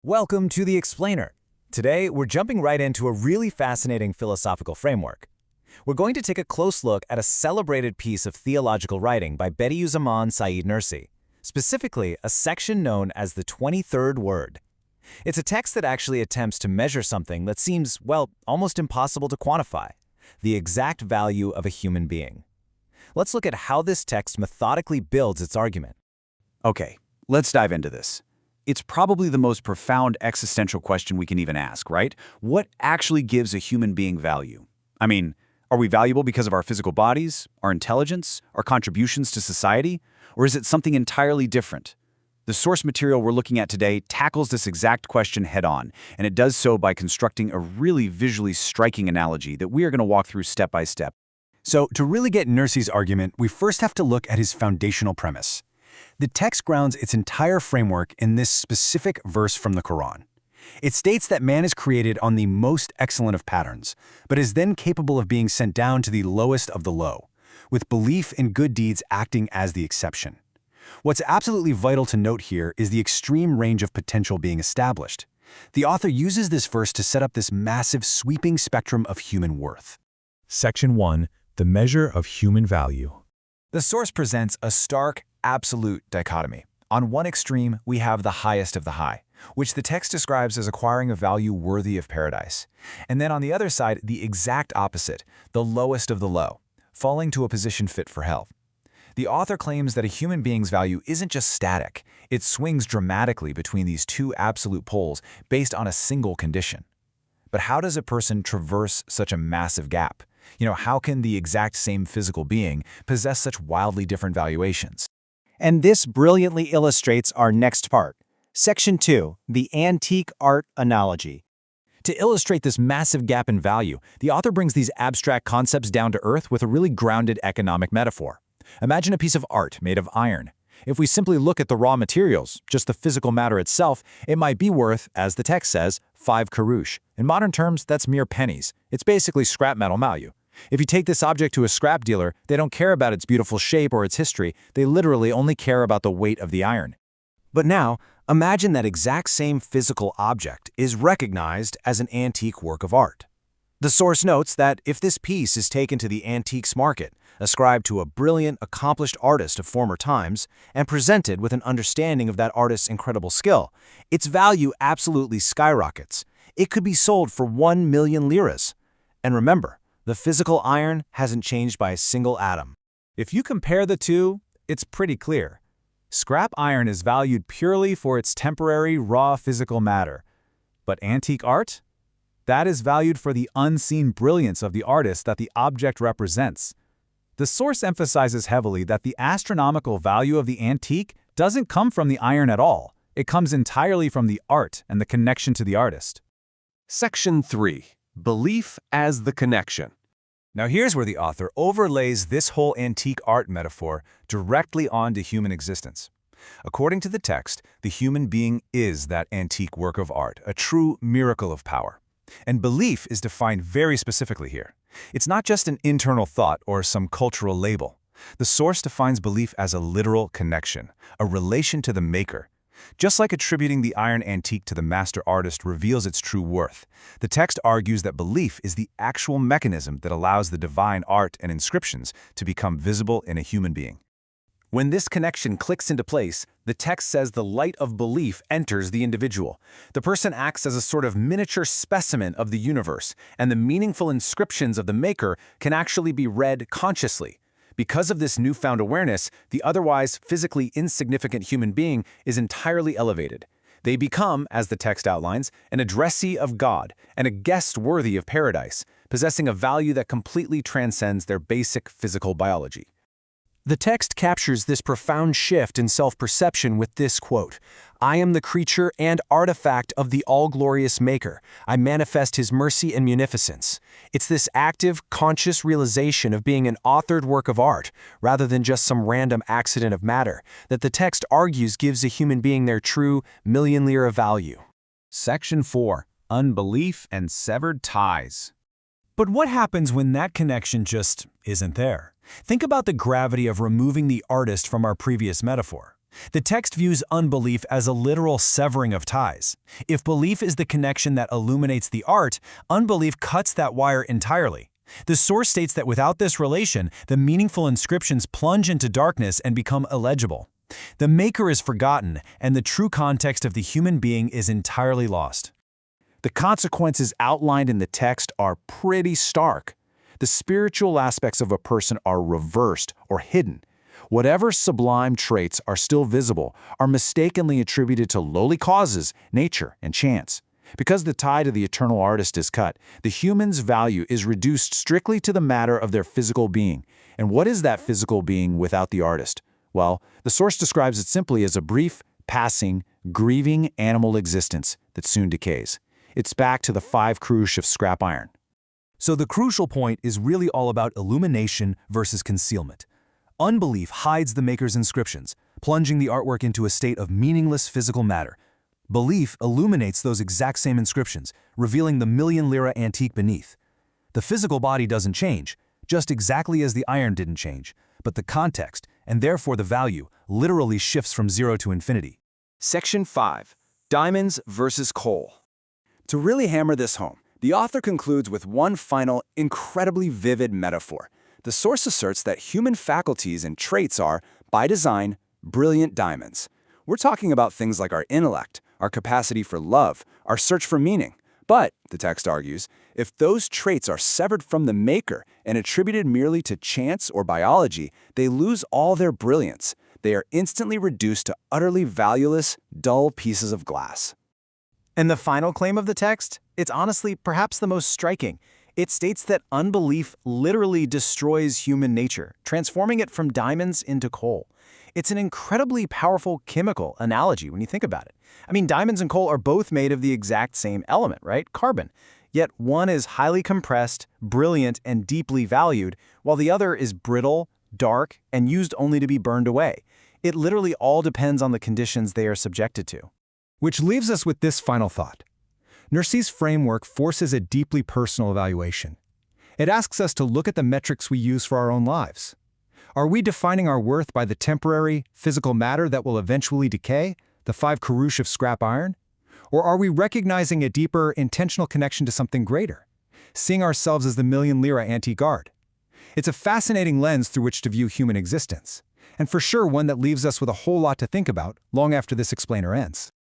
Welcome to The Explainer. Today, we're jumping right into a really fascinating philosophical framework. We're going to take a close look at a celebrated piece of theological writing by Bediüzzaman Said Nursi, specifically a section known as the 23rd Word. It's a text that actually attempts to measure something that seems, well, almost impossible to quantify: the exact value of a human being. Let's look at how this text methodically builds its argument. Okay, let's dive into this. It's probably the most profound existential question we can even ask, right? What actually gives a human being value? I mean, are we valuable because of our physical bodies, our intelligence, our contributions to society? Or is it something entirely different? The source material we're looking at today tackles this exact question head-on, and it does so by constructing a really visually striking analogy that we are going to walk through step by step. So, to really get Nursi's argument, we first have to look at his foundational premise. The text grounds its entire framework in this specific verse from the Quran. It states that man is created on the most excellent of patterns, but is then capable of being sent down to the lowest of the low, with belief in good deeds acting as the exception. What's absolutely vital to note here is the extreme range of potential being established. The author uses this verse to set up this massive, sweeping spectrum of human worth. Section 1. The measure of human value. The source presents a stark, absolute dichotomy. On one extreme, we have the highest of the high, which the text describes as acquiring a value worthy of paradise. And then on the other side, the exact opposite, the lowest of the low, falling to a position fit for hell. The author claims that a human being's value isn't just static, it swings dramatically between these two absolute poles based on a single condition. But how does a person traverse such a massive gap? How can the exact same physical being possess such wildly different valuations? And this brilliantly illustrates our next part. Section 2, the antique art analogy. To illustrate this massive gap in value, the author brings these abstract concepts down to earth with a really grounded economic metaphor. Imagine a piece of art made of iron. If we simply look at the raw materials, just the physical matter itself, it might be worth, as the text says, 5 kurush. In modern terms, that's mere pennies. It's basically scrap metal value. If you take this object to a scrap dealer, they don't care about its beautiful shape or its history. They literally only care about the weight of the iron. But now, imagine that exact same physical object is recognized as an antique work of art. The source notes that if this piece is taken to the antiques market, ascribed to a brilliant, accomplished artist of former times, and presented with an understanding of that artist's incredible skill, its value absolutely skyrockets. It could be sold for 1 million liras. And remember, the physical iron hasn't changed by a single atom. If you compare the two, it's pretty clear. Scrap iron is valued purely for its temporary, raw physical matter. But antique art? That is valued for the unseen brilliance of the artist that the object represents. The source emphasizes heavily that the astronomical value of the antique doesn't come from the iron at all. It comes entirely from the art and the connection to the artist. Section 3. Belief as the connection. Now here's where the author overlays this whole antique art metaphor directly onto human existence. According to the text, the human being is that antique work of art, a true miracle of power. And belief is defined very specifically here. It's not just an internal thought or some cultural label. The source defines belief as a literal connection, a relation to the maker. Just like attributing the iron antique to the master artist reveals its true worth, the text argues that belief is the actual mechanism that allows the divine art and inscriptions to become visible in a human being. When this connection clicks into place, the text says the light of belief enters the individual. The person acts as a sort of miniature specimen of the universe, and the meaningful inscriptions of the maker can actually be read consciously. Because of this newfound awareness, the otherwise physically insignificant human being is entirely elevated. They become, as the text outlines, an addressee of God and a guest worthy of paradise, possessing a value that completely transcends their basic physical biology. The text captures this profound shift in self-perception with this quote, "I am the creature and artifact of the all-glorious Maker. I manifest His mercy and munificence." It's this active, conscious realization of being an authored work of art, rather than just some random accident of matter, that the text argues gives a human being their true million lira value. Section 4. Unbelief and severed ties. But what happens when that connection just isn't there? Think about the gravity of removing the artist from our previous metaphor. The text views unbelief as a literal severing of ties. If belief is the connection that illuminates the art, unbelief cuts that wire entirely. The source states that without this relation, the meaningful inscriptions plunge into darkness and become illegible. The maker is forgotten, and the true context of the human being is entirely lost. The consequences outlined in the text are pretty stark. The spiritual aspects of a person are reversed or hidden. Whatever sublime traits are still visible are mistakenly attributed to lowly causes, nature, and chance. Because the tie to the eternal artist is cut, the human's value is reduced strictly to the matter of their physical being. And what is that physical being without the artist? Well, the source describes it simply as a brief, passing, grieving animal existence that soon decays. It's back to the 5 cruche of scrap iron. So the crucial point is really all about illumination versus concealment. Unbelief hides the maker's inscriptions, plunging the artwork into a state of meaningless physical matter. Belief illuminates those exact same inscriptions, revealing the million-lira antique beneath. The physical body doesn't change, just exactly as the iron didn't change, but the context, and therefore the value, literally shifts from 0 to infinity. Section 5. Diamonds versus coal. To really hammer this home, the author concludes with one final, incredibly vivid metaphor. The source asserts that human faculties and traits are, by design, brilliant diamonds. We're talking about things like our intellect, our capacity for love, our search for meaning. But, the text argues, if those traits are severed from the maker and attributed merely to chance or biology, they lose all their brilliance. They are instantly reduced to utterly valueless, dull pieces of glass. And the final claim of the text? It's honestly perhaps the most striking. It states that unbelief literally destroys human nature, transforming it from diamonds into coal. It's an incredibly powerful chemical analogy when you think about it. I mean, diamonds and coal are both made of the exact same element, right? Carbon. Yet one is highly compressed, brilliant, and deeply valued, while the other is brittle, dark, and used only to be burned away. It literally all depends on the conditions they are subjected to. Which leaves us with this final thought. Nursi's framework forces a deeply personal evaluation. It asks us to look at the metrics we use for our own lives. Are we defining our worth by the temporary, physical matter that will eventually decay, the 5 cruche of scrap iron? Or are we recognizing a deeper, intentional connection to something greater, seeing ourselves as the million-lira antique art? It's a fascinating lens through which to view human existence, and for sure one that leaves us with a whole lot to think about long after this explainer ends.